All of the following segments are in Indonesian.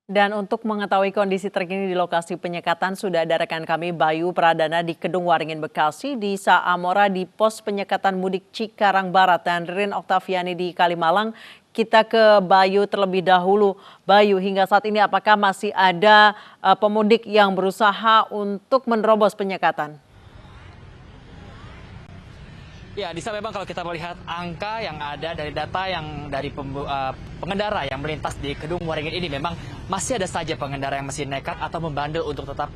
Dan untuk mengetahui kondisi terkini di lokasi penyekatan, sudah ada rekan kami Bayu Pradana di Kedung Waringin Bekasi, di Saamora di pos penyekatan mudik Cikarang Barat, dan Ririn Oktaviani di Kalimalang. Kita ke Bayu terlebih dahulu. Bayu, hingga saat ini apakah masih ada pemudik yang berusaha untuk menerobos penyekatan? Ya, Disa, memang kalau kita melihat angka yang ada dari data yang dari pengendara yang melintas di Kedung Waringin ini, memang masih ada saja pengendara yang masih nekat atau membandel untuk tetap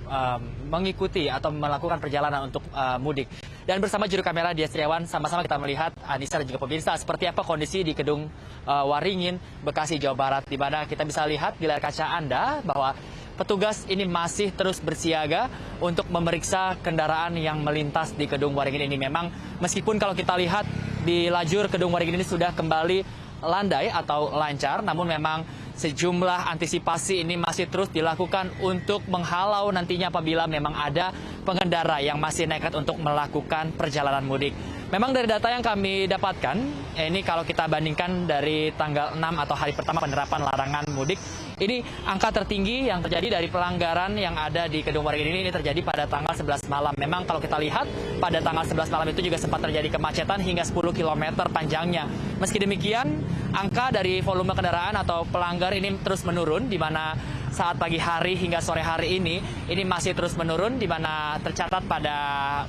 mengikuti atau melakukan perjalanan untuk mudik. Dan bersama juru kamera Dia Setiawan, sama-sama kita melihat Anissa dan juga pemirsa seperti apa kondisi di Kedung Waringin, Bekasi, Jawa Barat, di mana kita bisa lihat di layar kaca Anda bahwa petugas ini masih terus bersiaga untuk memeriksa kendaraan yang melintas di Kedung Waringin ini. Memang meskipun kalau kita lihat di lajur Kedung Waringin ini sudah kembali landai atau lancar, namun memang sejumlah antisipasi ini masih terus dilakukan untuk menghalau nantinya apabila memang ada pengendara yang masih nekat untuk melakukan perjalanan mudik. Memang dari data yang kami dapatkan, ini kalau kita bandingkan dari tanggal 6 atau hari pertama penerapan larangan mudik, ini angka tertinggi yang terjadi dari pelanggaran yang ada di Kedung Waringin ini terjadi pada tanggal 11 malam. Memang kalau kita lihat pada tanggal 11 malam itu juga sempat terjadi kemacetan hingga 10 km panjangnya. Meski demikian, angka dari volume kendaraan atau pelanggar ini terus menurun, di mana saat pagi hari hingga sore hari ini masih terus menurun, di mana tercatat pada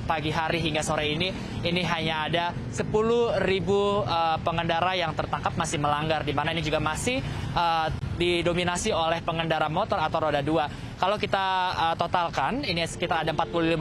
pagi hari hingga sore ini hanya ada 10.000 pengendara yang tertangkap masih melanggar, di mana ini juga masih didominasi oleh pengendara motor atau roda 2. Kalau kita totalkan, ini sekitar ada 45.000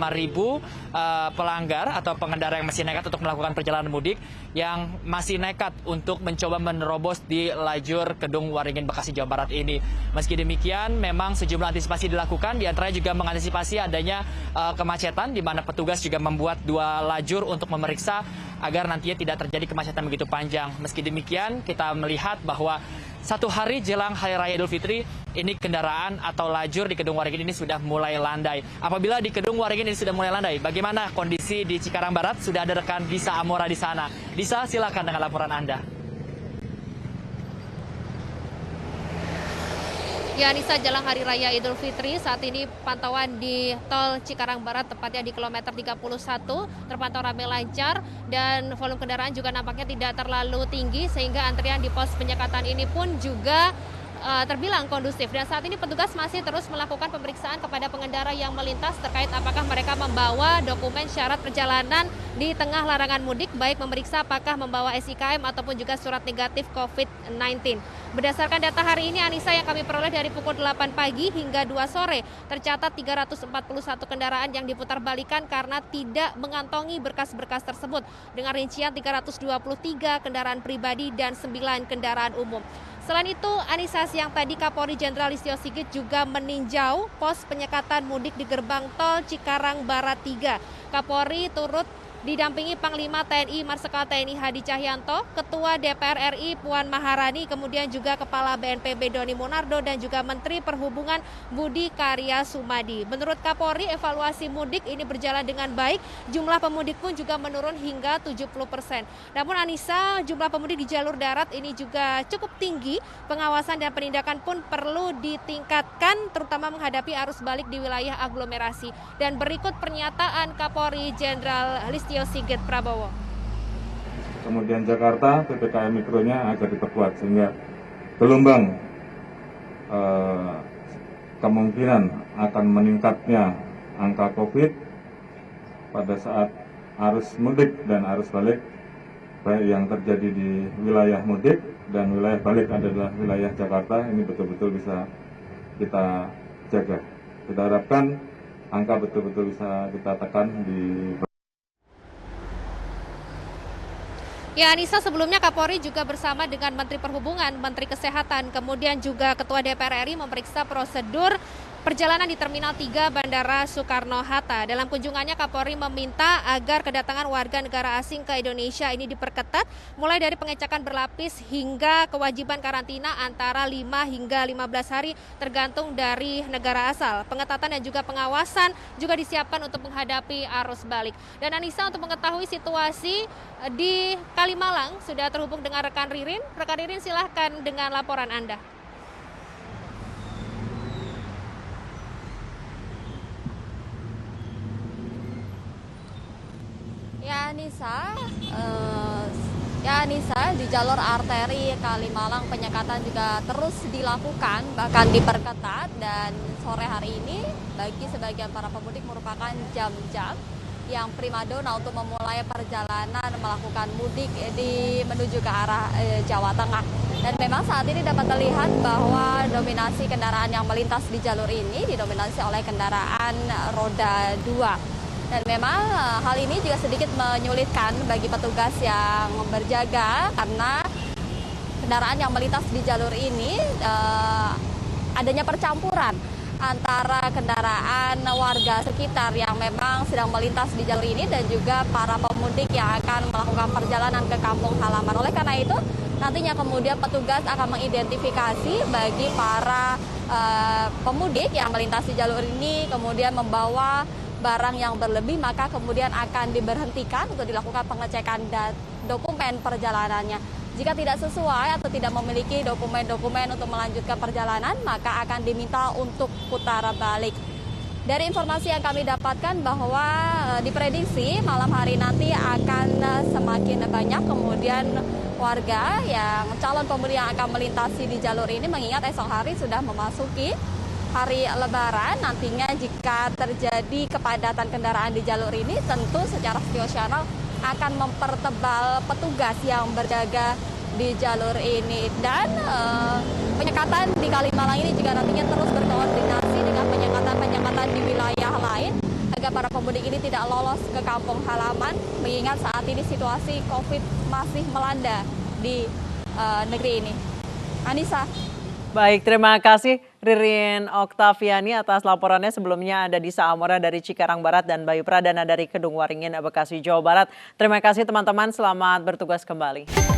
pelanggar atau pengendara yang masih nekat untuk melakukan perjalanan mudik, yang masih nekat untuk mencoba menerobos di lajur Kedung Waringin Bekasi, Jawa Barat ini. Meski demikian, memang sejumlah antisipasi dilakukan, diantaranya juga mengantisipasi adanya kemacetan, di mana petugas juga membuat 2 lajur untuk memeriksa agar nantinya tidak terjadi kemacetan begitu panjang. Meski demikian, kita melihat bahwa 1 hari jelang Hari Raya Idul Fitri, ini kendaraan atau lajur di Kedung Waringin ini sudah mulai landai. Apabila di Kedung Waringin ini sudah mulai landai, bagaimana kondisi di Cikarang Barat? Sudah ada rekan Disa Amora di sana. Disa, silakan dengan laporan Anda. Ya, Anissa, jelang Hari Raya Idul Fitri, saat ini pantauan di tol Cikarang Barat, tepatnya di kilometer 31, terpantau ramai lancar dan volume kendaraan juga nampaknya tidak terlalu tinggi, sehingga antrian di pos penyekatan ini pun juga terbilang kondusif. Dan saat ini petugas masih terus melakukan pemeriksaan kepada pengendara yang melintas terkait apakah mereka membawa dokumen syarat perjalanan di tengah larangan mudik, baik memeriksa apakah membawa SIKM ataupun juga surat negatif COVID-19. Berdasarkan data hari ini, Anissa, yang kami peroleh dari pukul 8 pagi hingga 2 sore, tercatat 341 kendaraan yang diputarбalikan karena tidak mengantongi berkas-berkas tersebut, dengan rincian 323 kendaraan pribadi dan 9 kendaraan umum. Selain itu, Anissa, siang tadi Kapolri Jenderal Listio Sigit juga meninjau pos penyekatan mudik di gerbang tol Cikarang Barat 3. Kapolri turut didampingi Panglima TNI Marsikal TNI Hadi Cahyanto, Ketua DPR RI Puan Maharani, kemudian juga Kepala BNPB Doni Monardo, dan juga Menteri Perhubungan Budi Karya Sumadi. Menurut Kapolri, evaluasi mudik ini berjalan dengan baik, jumlah pemudik pun juga menurun hingga 70%. Namun Anissa, jumlah pemudik di jalur darat ini juga cukup tinggi, pengawasan dan penindakan pun perlu ditingkatkan, terutama menghadapi arus balik di wilayah aglomerasi. Dan berikut pernyataan Kapolri Jenderal Listio Sigit Prabowo. Kemudian Jakarta, PPKM mikronya agar diperkuat sehingga gelombang kemungkinan akan meningkatnya angka COVID pada saat arus mudik dan arus balik, baik yang terjadi di wilayah mudik dan wilayah balik adalah wilayah Jakarta, ini betul-betul bisa kita jaga. Kita harapkan angka betul-betul bisa kita tekan di. Ya, Anissa, sebelumnya Kapolri juga bersama dengan Menteri Perhubungan, Menteri Kesehatan, kemudian juga Ketua DPR RI memeriksa prosedur perjalanan di Terminal 3 Bandara Soekarno-Hatta. Dalam kunjungannya, Kapolri meminta agar kedatangan warga negara asing ke Indonesia ini diperketat, mulai dari pengecekan berlapis hingga kewajiban karantina antara 5 hingga 15 hari tergantung dari negara asal. Pengetatan dan juga pengawasan juga disiapkan untuk menghadapi arus balik. Dan Anissa, untuk mengetahui situasi di Kalimalang, sudah terhubung dengan rekan Ririn. Rekan Ririn, silahkan dengan laporan Anda. Anissa, Anissa, di jalur arteri Kalimalang penyekatan juga terus dilakukan, bahkan diperketat, dan sore hari ini bagi sebagian para pemudik merupakan jam-jam yang primadona untuk memulai perjalanan melakukan mudik menuju ke arah Jawa Tengah. Dan memang saat ini dapat terlihat bahwa dominasi kendaraan yang melintas di jalur ini didominasi oleh kendaraan roda 2. Dan memang hal ini juga sedikit menyulitkan bagi petugas yang berjaga karena kendaraan yang melintas di jalur ini adanya percampuran antara kendaraan warga sekitar yang memang sedang melintas di jalur ini dan juga para pemudik yang akan melakukan perjalanan ke kampung halaman. Oleh karena itu, nantinya kemudian petugas akan mengidentifikasi bagi para pemudik yang melintasi jalur ini, kemudian membawa barang yang berlebih, maka kemudian akan diberhentikan untuk dilakukan pengecekan dokumen perjalanannya. Jika tidak sesuai atau tidak memiliki dokumen-dokumen untuk melanjutkan perjalanan, maka akan diminta untuk putar balik. Dari informasi yang kami dapatkan bahwa diprediksi malam hari nanti akan semakin banyak kemudian warga yang calon pemudik yang akan melintasi di jalur ini, mengingat esok hari sudah memasuki hari Lebaran. Nantinya jika terjadi kepadatan kendaraan di jalur ini, tentu secara situasional akan mempertebal petugas yang berjaga di jalur ini. Dan penyekatan di Kalimalang ini juga nantinya terus berkoordinasi dengan penyekatan-penyekatan di wilayah lain agar para pemudik ini tidak lolos ke kampung halaman, mengingat saat ini situasi COVID masih melanda di negeri ini. Anissa. Baik, terima kasih Ririn Oktaviani atas laporannya. Sebelumnya ada Disa Amora dari Cikarang Barat dan Bayu Pradana dari Kedung Waringin, Bekasi, Jawa Barat. Terima kasih teman-teman, selamat bertugas kembali.